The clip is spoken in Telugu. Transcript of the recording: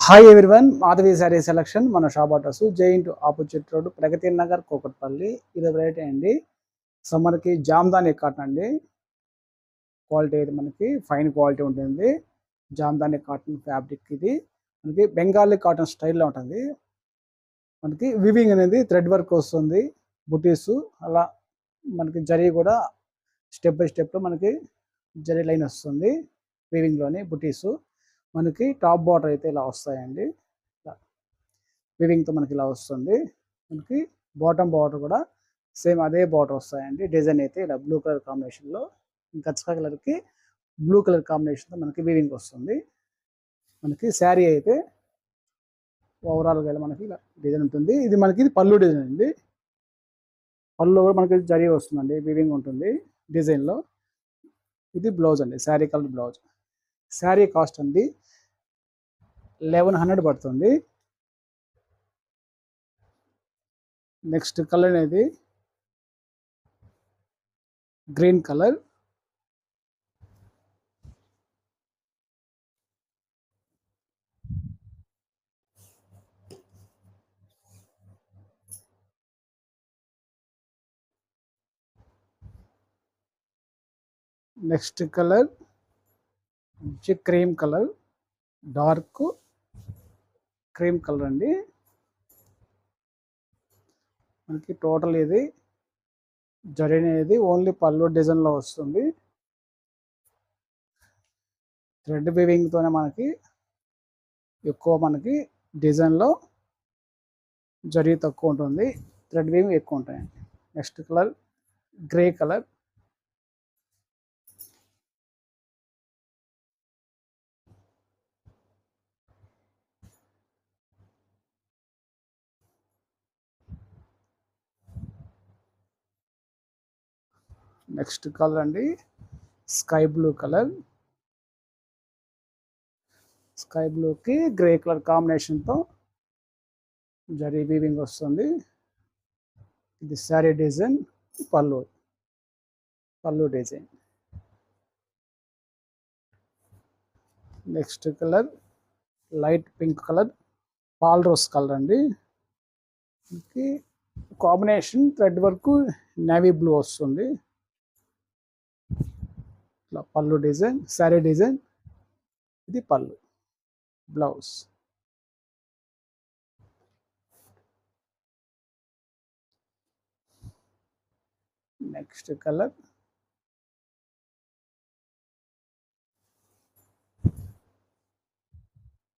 Hi everyone, Madhavi sari selection మన shop address giant opposite road Pragathi Nagar Kukatpally. ఇది రేట్ అండి. సో మనకి జామ్దాని కాటన్ అండి. క్వాలిటీ అయితే మనకి ఫైన్ క్వాలిటీ ఉంటుంది. జామ్దాని కాటన్ ఫ్యాబ్రిక్ ఇది మనకి బెంగాలీ కాటన్ స్టైల్లో ఉంటుంది. మనకి వివింగ్ అనేది థ్రెడ్ వర్క్ వస్తుంది, బుటీస్ అలా మనకి జరీ కూడా స్టెప్ బై స్టెప్ మనకి జరీ లైన్ వస్తుంది. వివింగ్లోని బుటీసు మనకి టాప్ బార్డర్ అయితే ఇలా వస్తాయండి. వివింగ్తో మనకి ఇలా వస్తుంది. మనకి బాటమ్ బార్డర్ కూడా సేమ్ అదే బార్డర్ వస్తాయండి. డిజైన్ అయితే ఇలా బ్లూ కలర్ కాంబినేషన్లో, గచ్చక కలర్కి బ్లూ కలర్ కాంబినేషన్తో మనకి వివింగ్ వస్తుంది. మనకి శారీ అయితే ఓవరాల్గా మనకి ఇలా డిజైన్ ఉంటుంది. ఇది మనకి పళ్ళు డిజైన్ అండి. పళ్ళు కూడా మనకి జరీ వస్తుందండి, వివింగ్ ఉంటుంది డిజైన్లో. ఇది బ్లౌజ్ అండి, sari colour blouse. Sari cost అండి 1100 పడుతుంది. నెక్స్ట్ కలర్ అనేది green colour. Next colour cream colour, dark cream colour అండి. మనకి టోటల్ ఇది జరీ అనేది ఓన్లీ పళ్ళు డిజైన్లో వస్తుంది. థ్రెడ్ వీవింగ్తోనే మనకి ఎక్కువ, మనకి డిజైన్లో జరీ తక్కువ ఉంటుంది, థ్రెడ్ వీవింగ్ ఎక్కువ ఉంటాయండి. Next colour grey colour. Next colour అండి స్కై బ్లూ కలర్. స్కై బ్లూకి గ్రే కలర్ కాంబినేషన్తో జరీ వీవింగ్ వస్తుంది. ఇది శారీ డిజైన్, పళ్ళు design. Next colour light pink colour, pale rose colour అండి. Combination thread work navy blue వస్తుంది. ఇట్లా పళ్ళు డిజైన్, శారీ డిజైన్. ఇది పళ్ళు, బ్లౌజ్. Next colour